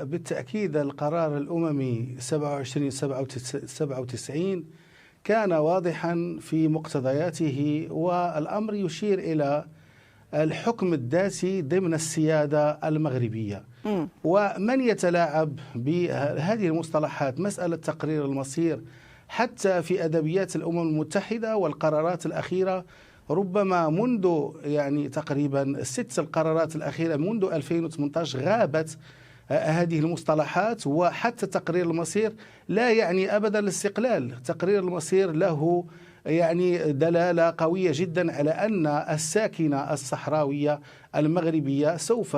بالتأكيد القرار الأممي 2797 كان واضحا في مقتضياته، والأمر يشير إلى الحكم الذاتي ضمن السيادة المغربية. ومن يتلاعب بهذه المصطلحات، مسألة تقرير المصير، حتى في أدبيات الأمم المتحدة والقرارات الأخيرة، ربما منذ تقريبا 6 القرارات الأخيرة منذ 2018 غابت هذه المصطلحات. وحتى تقرير المصير لا يعني أبدا الاستقلال. تقرير المصير له دلالة قوية جدا على أن الساكنة الصحراوية المغربية سوف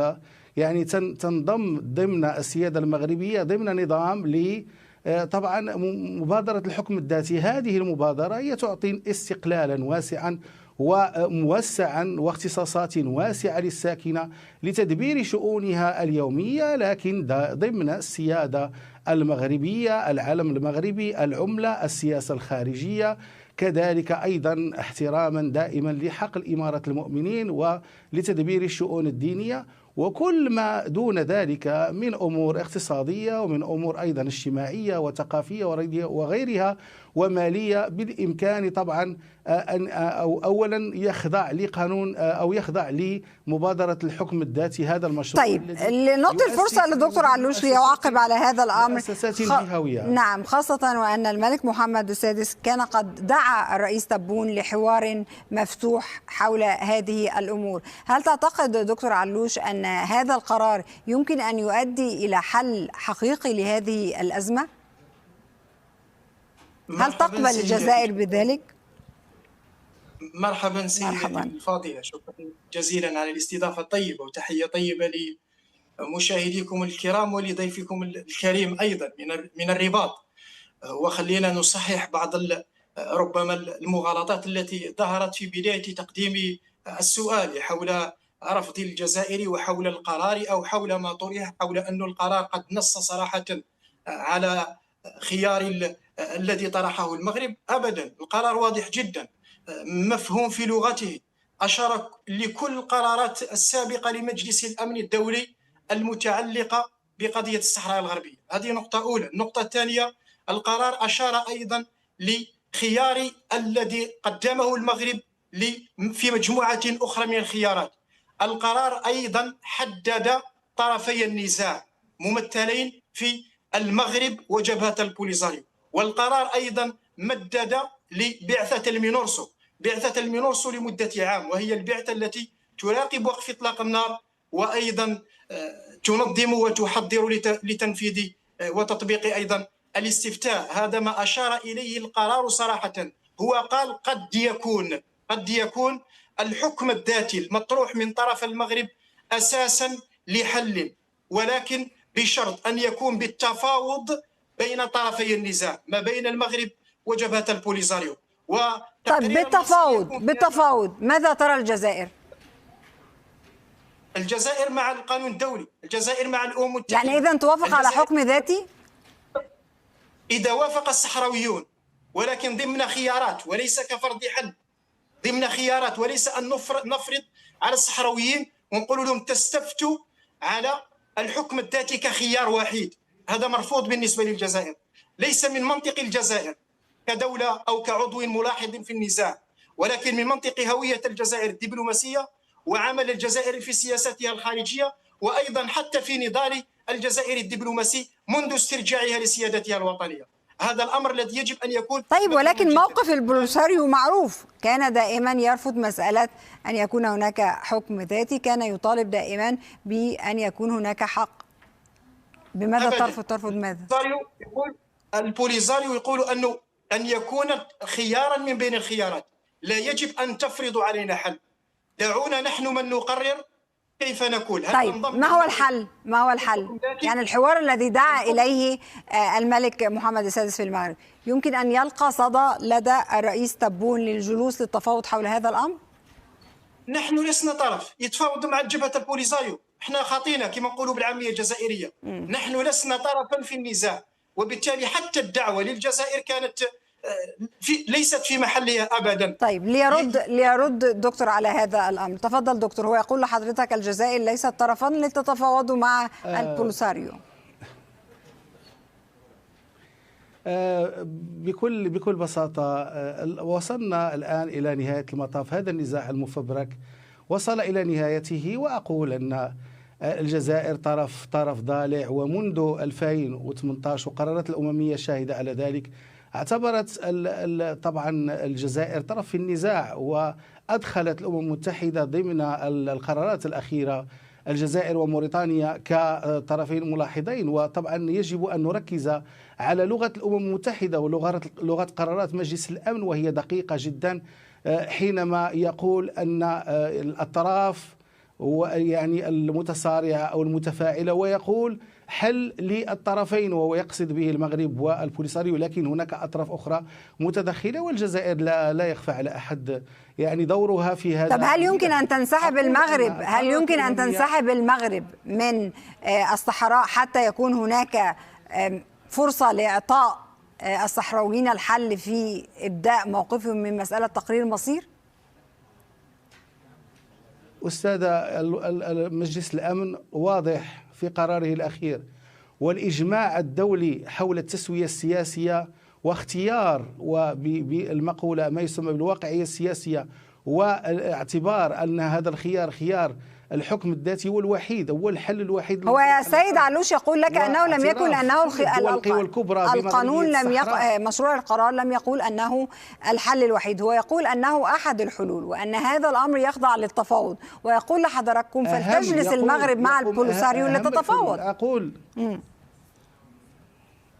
تنضم ضمن السيادة المغربية ضمن نظام طبعا مبادرة الحكم الذاتي. هذه المبادرة هي تعطي استقلالا واسعا وموسعا واختصاصات واسعة للساكنة لتدبير شؤونها اليومية، لكن ضمن السيادة المغربية، العلم المغربي، العملة، السياسة الخارجية، كذلك أيضا احتراما دائما لحق الإمارة المؤمنين ولتدبير الشؤون الدينية، وكل ما دون ذلك من أمور اقتصادية ومن أمور أيضا اجتماعية وثقافية وغيرها ومالية. بالإمكان طبعا أن أولا يخضع لقانون أو يخضع لمبادرة الحكم الذاتي، هذا المشروع. طيب، لنعطي الفرصة للدكتور علوش ليعقب على هذا الأمر. نعم، خاصة وأن الملك محمد السادس كان قد دعا الرئيس تبون لحوار مفتوح حول هذه الأمور. هل تعتقد دكتور علوش أن هذا القرار يمكن أن يؤدي إلى حل حقيقي لهذه الأزمة؟ هل تقبل الجزائر بذلك؟ مرحبا سيدتي الفاضلة، شكرا جزيلا على الاستضافة الطيبة، وتحية طيبة لمشاهديكم الكرام ولضيفكم الكريم أيضا من الرباط. وخلينا نصحح بعض ربما المغالطات التي ظهرت في بداية تقديم السؤال حول رفض الجزائر وحول القرار أو حول ما طرح حول أن القرار قد نص صراحة على خيار الذي طرحه المغرب. أبدا، القرار واضح جدا، مفهوم في لغته، أشار لكل القرارات السابقة لمجلس الأمن الدولي المتعلقة بقضية الصحراء الغربية. هذه نقطة أولى. النقطة الثانية، القرار أشار أيضا لخيار الذي قدمه المغرب في مجموعة أخرى من الخيارات. القرار أيضا حدد طرفي النزاع ممثلين في المغرب وجبهة البوليزاريو. والقرار أيضا مدد لبعثة المينورسو، بعثة المينورسو لمدة عام، وهي البعثة التي تراقب وقف إطلاق النار وأيضا تنظم وتحضر لتنفيذ وتطبيق أيضا الاستفتاء. هذا ما أشار إليه القرار صراحة. هو قال قد يكون الحكم الذاتي المطروح من طرف المغرب أساسا لحل، ولكن بشرط أن يكون بالتفاوض بين طرفي النزاع ما بين المغرب وجبهة البوليزاريو. طيب، بالتفاوض ماذا ترى الجزائر؟ الجزائر مع القانون الدولي، الجزائر مع الأمم المتحدة. إذا توافق على حكم ذاتي؟ إذا وافق الصحراويون، ولكن ضمن خيارات وليس كفرض حل، ضمن خيارات، وليس أن نفرض على الصحراويين ونقول لهم تستفتوا على الحكم الذاتي كخيار وحيد. هذا مرفوض بالنسبة للجزائر. ليس من منطق الجزائر كدولة أو كعضو ملاحظ في النزاع، ولكن من منطق هوية الجزائر الدبلوماسية وعمل الجزائر في سياستها الخارجية، وأيضا حتى في نضال الجزائر الدبلوماسي منذ استرجاعها لسيادتها الوطنية. هذا الأمر الذي يجب أن يكون. طيب، ولكن موقف البوليساريو معروف، كان دائما يرفض مسألة أن يكون هناك حكم ذاتي، كان يطالب دائما بأن يكون هناك حق. بماذا ترفض ماذا؟ البوليساريو يقول أن يكون خيارا من بين الخيارات، لا يجب أن تفرضوا علينا حل، دعونا نحن من نقرر كيف نكون. طيب، ما هو الحل؟ يعني الحوار الذي دعا إليه الملك محمد السادس في المغرب يمكن أن يلقى صدى لدى الرئيس تبون للجلوس للتفاوض حول هذا الأمر؟ نحن لسنا طرف يتفاوض مع جبهة البوليساريو، احنا خاطينا كما نقولوا بالعامية الجزائرية. نحن لسنا طرفا في النزاع، وبالتالي حتى الدعوة للجزائر كانت ليست في محلها أبدا. طيب ليرد دكتور على هذا الأمر. تفضل دكتور. هو يقول لحضرتك الجزائر ليست طرفا لتتفاوضوا مع البوليساريو. بكل بساطة وصلنا الآن إلى نهاية المطاف. هذا النزاع المفبرك وصل إلى نهايته، وأقول أن الجزائر طرف ضالع، ومنذ 2018 وقرارات الأممية شاهدة على ذلك اعتبرت طبعا الجزائر طرف في النزاع، وأدخلت الأمم المتحدة ضمن القرارات الأخيرة الجزائر وموريتانيا كطرفين ملاحظين. وطبعا يجب أن نركز على لغة الأمم المتحدة ولغة قرارات مجلس الأمن، وهي دقيقة جدا حينما يقول أن الأطراف يعني المتصارعة أو المتفاعلة، ويقول حل للطرفين، وهو يقصد به المغرب والبوليساريو، لكن هناك أطراف أخرى متدخلة، والجزائر لا يخفى على أحد يعني دورها في هذا. طب هل يمكن أن تنسحب المغرب؟ هل يمكن أن تنسحب المغرب من الصحراء حتى يكون هناك فرصة لإعطاء الصحراويين الحل في إبداء موقفهم من مسألة تقرير مصير؟ أستاذة، مجلس الأمن واضح في قراره الأخير، والإجماع الدولي حول التسوية السياسية واختيار وبالمقولة ما يسمى بالواقعية السياسية، واعتبار أن هذا الخيار خيار الحكم الذاتي هو الوحيد، هو الحل الوحيد. هو السيد علوش يقول لك أنه لم يكن أنه القانون مشروع القرار لم يقول أنه الحل الوحيد، هو يقول أنه أحد الحلول، وأن هذا الأمر يخضع للتفاوض، ويقول لحضراتكم فلتجلس المغرب مع البوليساريو لتتفاوض.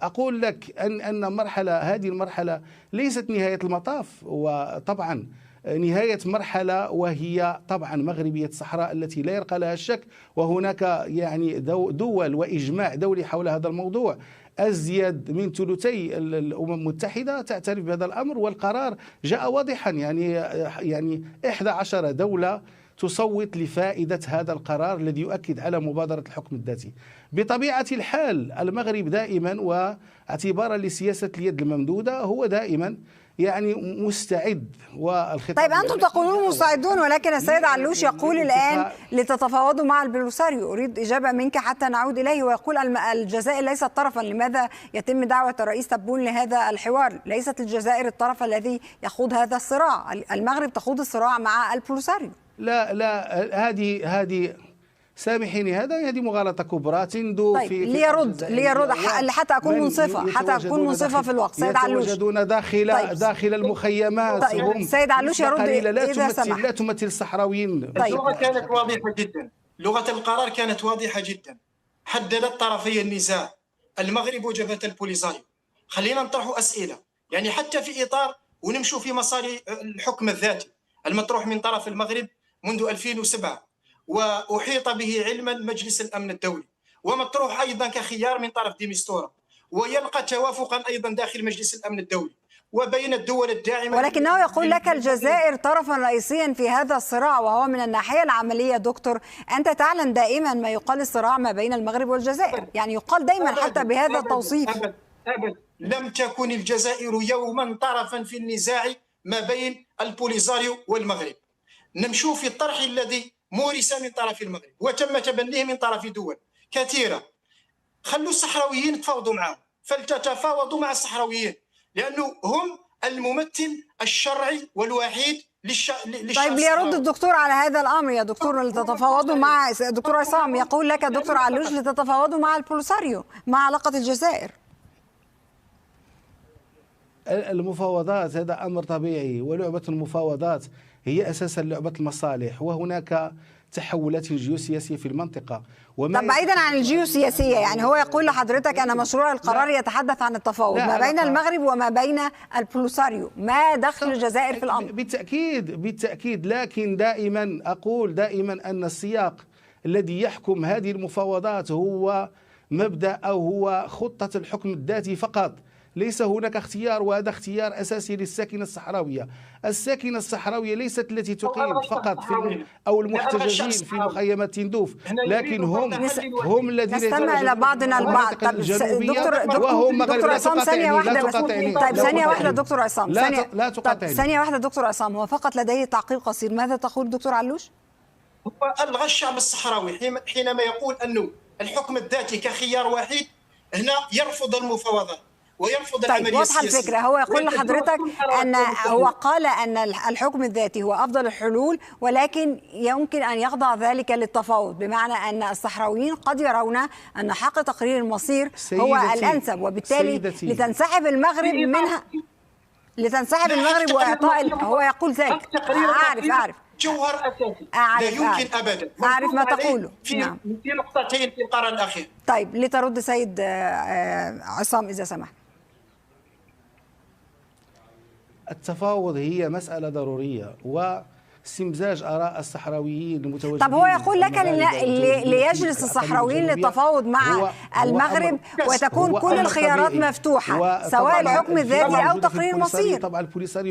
أقول لك أن هذه المرحلة ليست نهاية المطاف، وطبعا نهاية مرحلة، وهي طبعا مغربية الصحراء التي لا يرقى لها الشك، وهناك يعني دول وإجماع دولي حول هذا الموضوع. أزيد من ثلثي الأمم المتحدة تعترف بهذا الأمر، والقرار جاء واضحا، يعني 11 دولة تصوت لفائدة هذا القرار الذي يؤكد على مبادرة الحكم الذاتي. بطبيعة الحال المغرب دائما، واعتبارا لسياسة اليد الممدودة، هو دائما يعني مستعد. طيب أنتم تقولون مستعدون، ولكن السيد علوش يقول الآن لتتفاوضوا مع البوليساريو. أريد إجابة منك حتى نعود إليه. ويقول الجزائر ليست طرفا. لماذا يتم دعوة الرئيس تبون لهذا الحوار؟ ليست الجزائر الطرف الذي يخوض هذا الصراع، المغرب تخوض الصراع مع البوليساريو. لا هذه سامحيني، هذه مغالطة كبرى تندو. طيب ليرد حتى أكون منصفة في الوقت. سيد علوش يتواجدون داخل المخيمات. طيب سيد علوش يرد إذا سمح. لا تمثل الصحراويين. طيب. اللغة كانت واضحة جدا، لغة القرار كانت واضحة جدا، حددت طرفي النزاع المغرب وجبهة البوليساريو. خلينا نطرح أسئلة يعني حتى في إطار ونمشوا في مسار الحكم الذاتي المطروح من طرف المغرب منذ 2007، وأحيط به علما مجلس الأمن الدولي، ومطروح أيضا كخيار من طرف ديمستورا، ويلقى توافقا أيضا داخل مجلس الأمن الدولي وبين الدول الداعمة. ولكنه يقول لك الجزائر طرفا رئيسيا في هذا الصراع، وهو من الناحية العملية. دكتور، أنت تعلم دائما ما يقال الصراع ما بين المغرب والجزائر، يعني يقال دائما حتى بهذا التوصيف. أبدا لم تكن الجزائر يوما طرفا في النزاع ما بين البوليساريو والمغرب. نمشوا في الطرح الذي مورس من طرف المغرب وتم تبنيه من طرف دول كثيرة. خلوا الصحراويين يتفاوضوا معهم، فلتتفاوضوا مع الصحراويين، لأنه هم الممثل الشرعي والوحيد للشعب. طيب ليرد الدكتور على هذا الأمر يا دكتور. لتتفاوضوا مع دكتور عصام، يقول لك دكتور علوش لتتفاوضوا مع البوليساريو مع علاقة الجزائر. المفاوضات هذا أمر طبيعي، ولعبة المفاوضات هي أساسا لعبة المصالح، وهناك تحولات جيوسياسية في المنطقة. طب بعيدا عن الجيوسياسية، يعني هو يقول لحضرتك أن مشروع القرار يتحدث عن التفاوض ما بين المغرب وما بين البوليساريو، ما دخل الجزائر في الأمر؟ بالتأكيد، لكن دائما أقول أن السياق الذي يحكم هذه المفاوضات هو مبدأ أو هو خطة الحكم الذاتي فقط. ليس هناك اختيار، وهذا اختيار أساسي للساكنة الصحراوية. الساكنة الصحراوية ليست التي تقيم فقط أو المحتجزين في مخيمات تندوف، لكن هم الذين نستمع إلى بعضنا البعض. دكتور عصام ثانية واحدة بس. طيب ثانية واحدة دكتور عصام، لا تقاطعني. ثانية واحدة دكتور عصام، هو فقط لديه تعقيب قصير. ماذا تقول دكتور علوش؟ هو ألغى الشعب الصحراوي حينما يقول أنه الحكم الذاتي كخيار واحد، هنا يرفض المفاوضات ويرفض العملية السياسية. واضحة الفكرة. هو يقول لحضرتك أن هو قال أن الحكم الذاتي هو أفضل الحلول، ولكن يمكن أن يخضع ذلك للتفاوض، بمعنى أن الصحراويين قد يرون أن حق تقرير المصير هو الأنسب، وبالتالي لتنسحب المغرب منها، لتنسحب المغرب وإعطاء. هو يقول ذلك. أعرف جوهر أساسي لا يمكن أبدا. أعرف ما تقوله في نقطتين في القرار الأخير. طيب لترد سيد عصام إذا سمحت. التفاوض هي مسألة ضرورية، واستمزاج آراء الصحراويين المتواجدين. طب هو يقول لك ليجلس الصحراويين للتفاوض مع المغرب وتكون كل الخيارات مفتوحة، سواء الحكم الذاتي أو تقرير مصير. طبعا البوليساريو